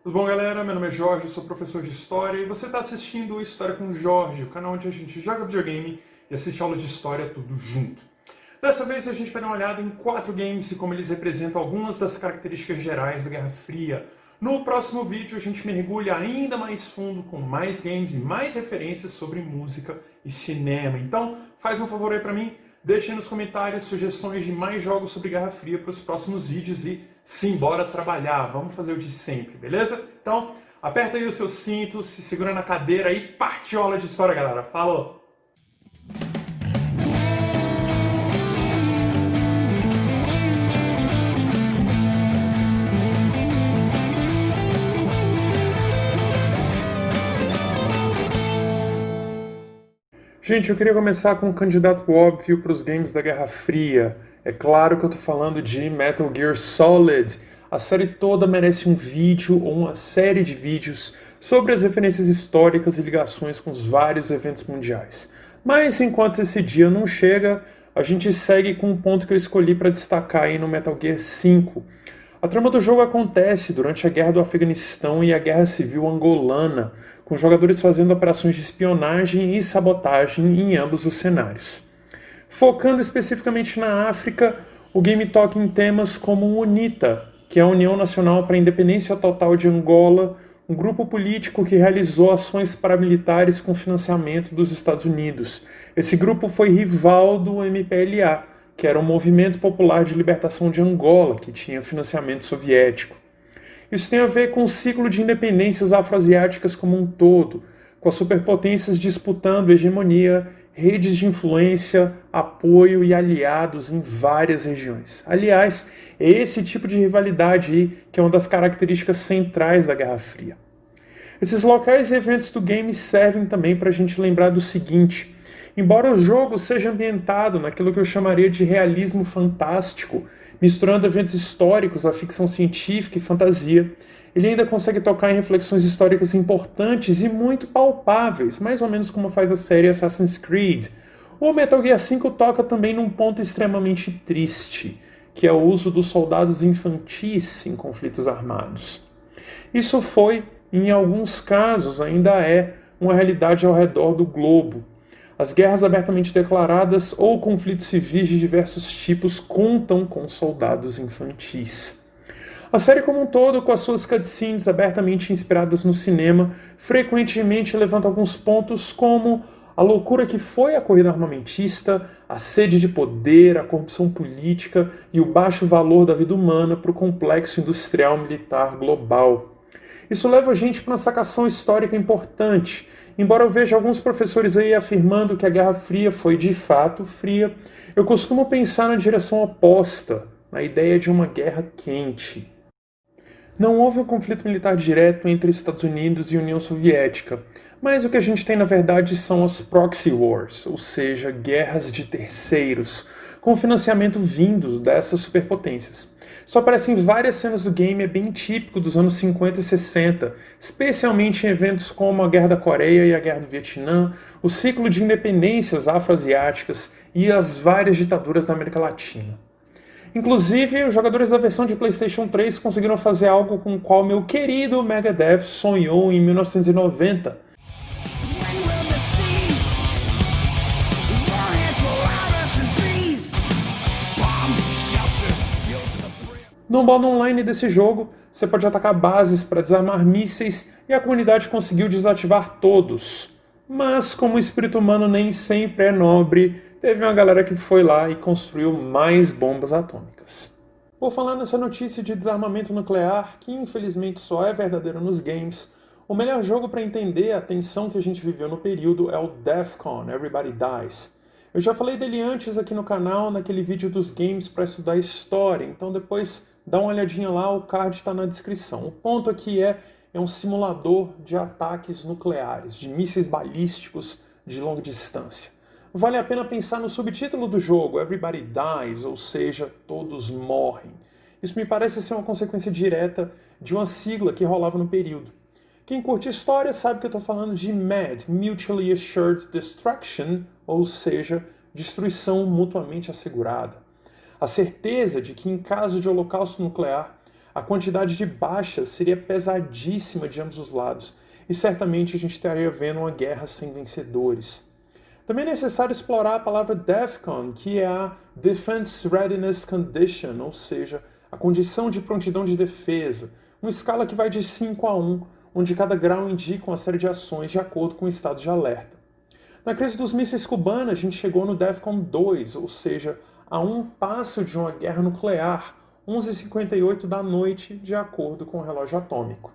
Tudo bom, galera? Meu nome é Jorge, eu sou professor de História e você está assistindo o História com Jorge, o canal onde a gente joga videogame e assiste aula de História tudo junto. Dessa vez a gente vai dar uma olhada em 4 games e como eles representam algumas das características gerais da Guerra Fria. No próximo vídeo a gente mergulha ainda mais fundo com mais games e mais referências sobre música e cinema. Então faz um favor aí pra mim, deixa aí nos comentários sugestões de mais jogos sobre Guerra Fria para os próximos vídeos e simbora trabalhar, vamos fazer o de sempre, beleza? Então aperta aí o seu cinto, se segura na cadeira e partiola de história, galera. Falou! Gente, eu queria começar com um candidato óbvio para os games da Guerra Fria. É claro que eu tô falando de Metal Gear Solid. A série toda merece um vídeo ou uma série de vídeos sobre as referências históricas e ligações com os vários eventos mundiais. Mas enquanto esse dia não chega, a gente segue com um ponto que eu escolhi para destacar aí no Metal Gear 5. A trama do jogo acontece durante a Guerra do Afeganistão e a Guerra Civil Angolana, com jogadores fazendo operações de espionagem e sabotagem em ambos os cenários. Focando especificamente na África, o game toca em temas como o UNITA, que é a União Nacional para a Independência Total de Angola, um grupo político que realizou ações paramilitares com financiamento dos Estados Unidos. Esse grupo foi rival do MPLA, que era um movimento popular de libertação de Angola, que tinha financiamento soviético. Isso tem a ver com o ciclo de independências afroasiáticas como um todo, com as superpotências disputando hegemonia, redes de influência, apoio e aliados em várias regiões. Aliás, é esse tipo de rivalidade aí que é uma das características centrais da Guerra Fria. Esses locais e eventos do game servem também para a gente lembrar do seguinte: embora o jogo seja ambientado naquilo que eu chamaria de realismo fantástico, misturando eventos históricos à ficção científica e fantasia, ele ainda consegue tocar em reflexões históricas importantes e muito palpáveis, mais ou menos como faz a série Assassin's Creed. O Metal Gear 5 toca também num ponto extremamente triste, que é o uso dos soldados infantis em conflitos armados. Isso foi, e em alguns casos ainda é, uma realidade ao redor do globo. As guerras abertamente declaradas ou conflitos civis de diversos tipos contam com soldados infantis. A série como um todo, com as suas cutscenes abertamente inspiradas no cinema, frequentemente levanta alguns pontos como a loucura que foi a corrida armamentista, a sede de poder, a corrupção política e o baixo valor da vida humana para o complexo industrial militar global. Isso leva a gente para uma sacação histórica importante. Embora eu veja alguns professores aí afirmando que a Guerra Fria foi de fato fria, eu costumo pensar na direção oposta, na ideia de uma guerra quente. Não houve um conflito militar direto entre Estados Unidos e União Soviética, mas o que a gente tem na verdade são as proxy wars, ou seja, guerras de terceiros, com financiamento vindo dessas superpotências. Isso aparece em várias cenas do game, é bem típico dos anos 50 e 60, especialmente em eventos como a Guerra da Coreia e a Guerra do Vietnã, o ciclo de independências afroasiáticas e as várias ditaduras da América Latina. Inclusive, os jogadores da versão de PlayStation 3 conseguiram fazer algo com o qual meu querido Megadeth sonhou em 1990. No modo online desse jogo, você pode atacar bases para desarmar mísseis e a comunidade conseguiu desativar todos. Mas, como o espírito humano nem sempre é nobre, teve uma galera que foi lá e construiu mais bombas atômicas. Por falar nessa notícia de desarmamento nuclear, que infelizmente só é verdadeiro nos games, o melhor jogo para entender a tensão que a gente viveu no período é o Defcon, Everybody Dies. Eu já falei dele antes aqui no canal, naquele vídeo dos games para estudar história, então depois dá uma olhadinha lá, o card está na descrição. O ponto aqui é um simulador de ataques nucleares, de mísseis balísticos de longa distância. Vale a pena pensar no subtítulo do jogo, Everybody Dies, ou seja, todos morrem. Isso me parece ser uma consequência direta de uma sigla que rolava no período. Quem curte história sabe que eu estou falando de MAD, Mutually Assured Destruction, ou seja, destruição mutuamente assegurada. A certeza de que, em caso de holocausto nuclear, A quantidade de baixas seria pesadíssima de ambos os lados, e certamente a gente estaria vendo uma guerra sem vencedores. Também é necessário explorar a palavra DEFCON, que é a Defense Readiness Condition, ou seja, a condição de prontidão de defesa, uma escala que vai de 5 a 1, onde cada grau indica uma série de ações de acordo com o estado de alerta. Na crise dos mísseis cubana, a gente chegou no DEFCON 2, ou seja, a um passo de uma guerra nuclear, 11h58 da noite, de acordo com o relógio atômico.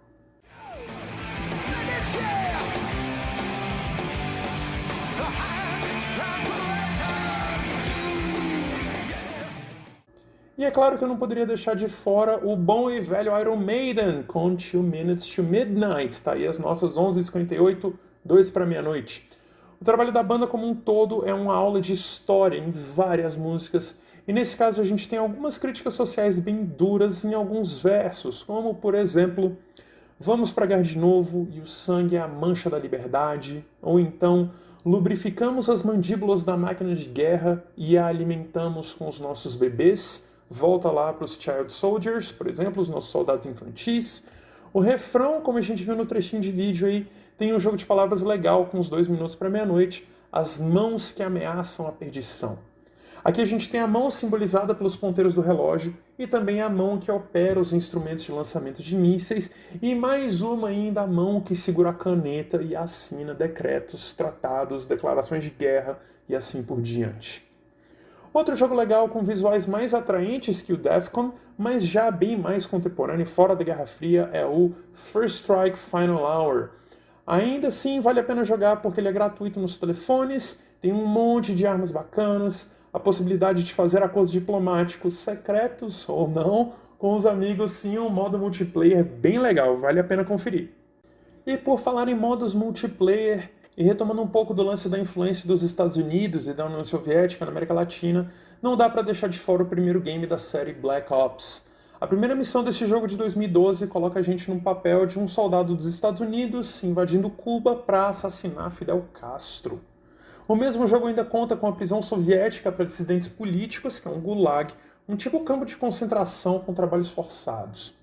E é claro que eu não poderia deixar de fora o bom e velho Iron Maiden com 2 Minutes to Midnight, tá aí as nossas 11h58, 2 para meia-noite. O trabalho da banda como um todo é uma aula de história em várias músicas, e nesse caso a gente tem algumas críticas sociais bem duras em alguns versos, como por exemplo, vamos pra guerra de novo e o sangue é a mancha da liberdade, ou então, lubrificamos as mandíbulas da máquina de guerra e a alimentamos com os nossos bebês. Volta lá para os Child Soldiers, por exemplo, os nossos soldados infantis. O refrão, como a gente viu no trechinho de vídeo aí, tem um jogo de palavras legal com os 2 minutos para meia-noite, as mãos que ameaçam a perdição. Aqui a gente tem a mão simbolizada pelos ponteiros do relógio e também a mão que opera os instrumentos de lançamento de mísseis e mais uma ainda a mão que segura a caneta e assina decretos, tratados, declarações de guerra e assim por diante. Outro jogo legal com visuais mais atraentes que o DEFCON, mas já bem mais contemporâneo e fora da Guerra Fria, é o First Strike Final Hour. Ainda assim, vale a pena jogar porque ele é gratuito nos telefones, tem um monte de armas bacanas, a possibilidade de fazer acordos diplomáticos secretos ou não com os amigos, sim, um modo multiplayer bem legal, vale a pena conferir. E por falar em modos multiplayer, e retomando um pouco do lance da influência dos Estados Unidos e da União Soviética na América Latina, não dá para deixar de fora o primeiro game da série Black Ops. A primeira missão desse jogo de 2012 coloca a gente no papel de um soldado dos Estados Unidos invadindo Cuba para assassinar Fidel Castro. O mesmo jogo ainda conta com a prisão soviética para dissidentes políticos, que é um gulag, um tipo campo de concentração com trabalhos forçados.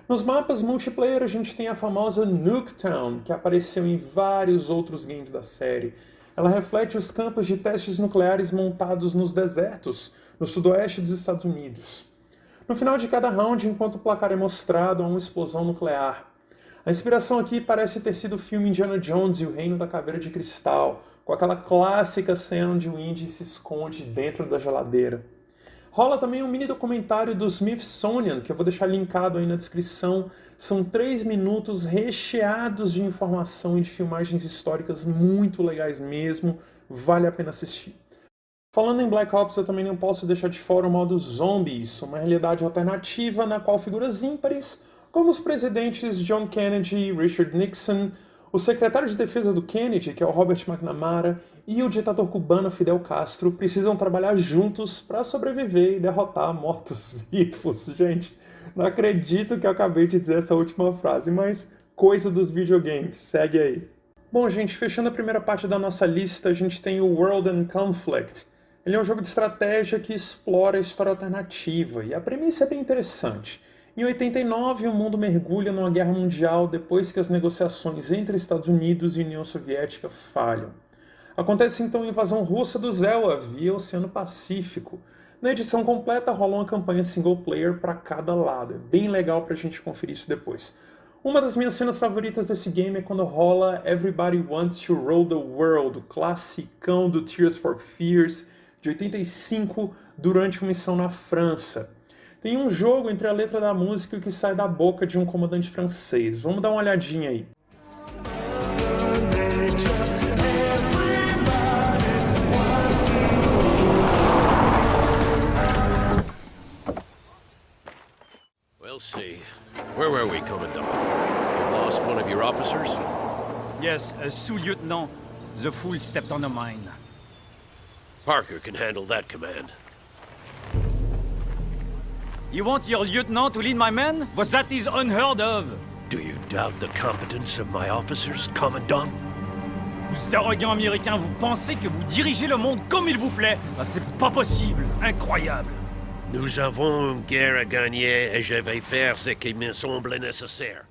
Nos mapas multiplayer a gente tem a famosa Nuketown, que apareceu em vários outros games da série. Ela reflete os campos de testes nucleares montados nos desertos, no sudoeste dos Estados Unidos. No final de cada round, enquanto o placar é mostrado, há uma explosão nuclear. A inspiração aqui parece ter sido o filme Indiana Jones e o Reino da Caveira de Cristal, com aquela clássica cena onde o Indy se esconde dentro da geladeira. Rola também um mini documentário do Smithsonian, que eu vou deixar linkado aí na descrição. São 3 minutos recheados de informação e de filmagens históricas muito legais mesmo, vale a pena assistir. Falando em Black Ops, eu também não posso deixar de fora o modo Zombies, uma realidade alternativa na qual figuras ímpares, como os presidentes John Kennedy e Richard Nixon, o secretário de defesa do Kennedy, que é o Robert McNamara, e o ditador cubano Fidel Castro precisam trabalhar juntos para sobreviver e derrotar mortos-vivos. Gente, não acredito que eu acabei de dizer essa última frase, mas coisa dos videogames, segue aí. Bom, gente, fechando a primeira parte da nossa lista, a gente tem o World and Conflict. Ele é um jogo de estratégia que explora a história alternativa, e a premissa é bem interessante. Em 89, o mundo mergulha numa guerra mundial depois que as negociações entre Estados Unidos e União Soviética falham. Acontece então a invasão russa do Zelwa via Oceano Pacífico. Na edição completa rola uma campanha single player para cada lado. É bem legal pra gente conferir isso depois. Uma das minhas cenas favoritas desse game é quando rola Everybody Wants to Roll the World, o classicão do Tears for Fears de 85, durante uma missão na França. Tem um jogo entre a letra da música e o que sai da boca de um comandante francês. Vamos dar uma olhadinha aí. We'll see. Where were we, Commandant? You lost one of your officers? Yes, a sous-lieutenant. The fool stepped on a mine. Parker can handle that command. You want your lieutenant to lead my men? But that is unheard of. Do you doubt the competence of my officers, Commandant? Vous arrogants américains, vous pensez que vous dirigez le monde comme il vous plaît? Ah, c'est pas possible, incroyable. Nous avons une guerre à gagner et je vais faire ce qui me semble nécessaire.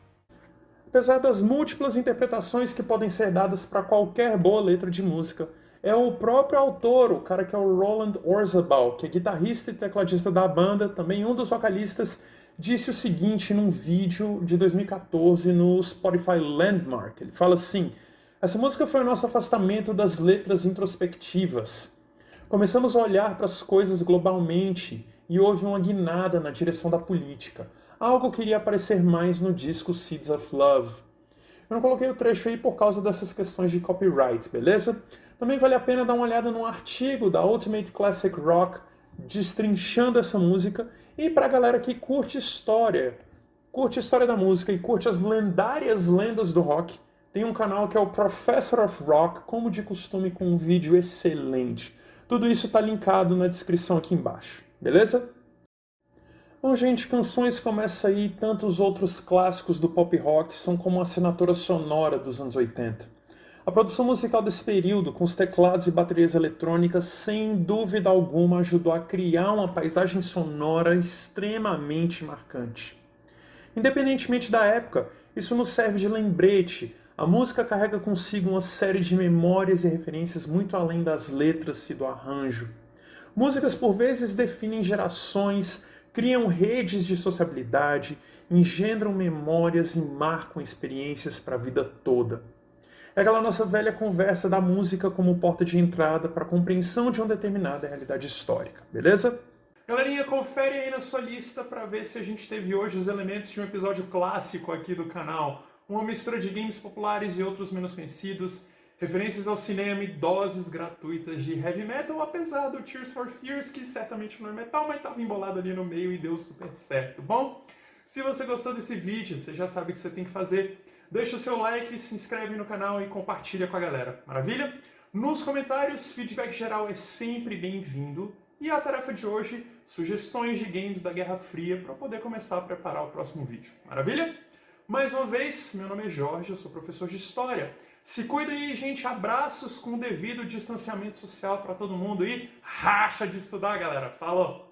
Apesar das múltiplas interpretações que podem ser dadas para qualquer boa letra de música, é o próprio autor, o cara que é o Roland Orzabal, que é guitarrista e tecladista da banda, também um dos vocalistas, disse o seguinte num vídeo de 2014 no Spotify Landmark. Ele fala assim: essa música foi o nosso afastamento das letras introspectivas. Começamos a olhar para as coisas globalmente e houve uma guinada na direção da política, algo que iria aparecer mais no disco Seeds of Love. Eu não coloquei o trecho aí por causa dessas questões de copyright, beleza? Também vale a pena dar uma olhada num artigo da Ultimate Classic Rock destrinchando essa música, e pra galera que curte a história da música e curte as lendárias lendas do rock, tem um canal que é o Professor of Rock, como de costume, com um vídeo excelente. Tudo isso tá linkado na descrição aqui embaixo, beleza? Bom, gente, canções como essa aí e tantos outros clássicos do pop rock são como uma assinatura sonora dos anos 80. A produção musical desse período, com os teclados e baterias eletrônicas, sem dúvida alguma ajudou a criar uma paisagem sonora extremamente marcante. Independentemente da época, isso nos serve de lembrete. A música carrega consigo uma série de memórias e referências muito além das letras e do arranjo. Músicas por vezes definem gerações, criam redes de sociabilidade, engendram memórias e marcam experiências para a vida toda. É aquela nossa velha conversa da música como porta de entrada para a compreensão de uma determinada realidade histórica, beleza? Galerinha, confere aí na sua lista para ver se a gente teve hoje os elementos de um episódio clássico aqui do canal. Uma mistura de games populares e outros menos conhecidos, referências ao cinema e doses gratuitas de heavy metal, apesar do Tears for Fears, que certamente não é metal, mas estava embolado ali no meio e deu super certo. Bom, se você gostou desse vídeo, você já sabe o que você tem que fazer. Deixa o seu like, se inscreve no canal e compartilha com a galera. Maravilha? Nos comentários, feedback geral é sempre bem-vindo. E a tarefa de hoje, sugestões de games da Guerra Fria para poder começar a preparar o próximo vídeo. Maravilha? Mais uma vez, meu nome é Jorge, eu sou professor de História. Se cuida aí, gente. Abraços com o devido distanciamento social para todo mundo e racha de estudar, galera. Falou!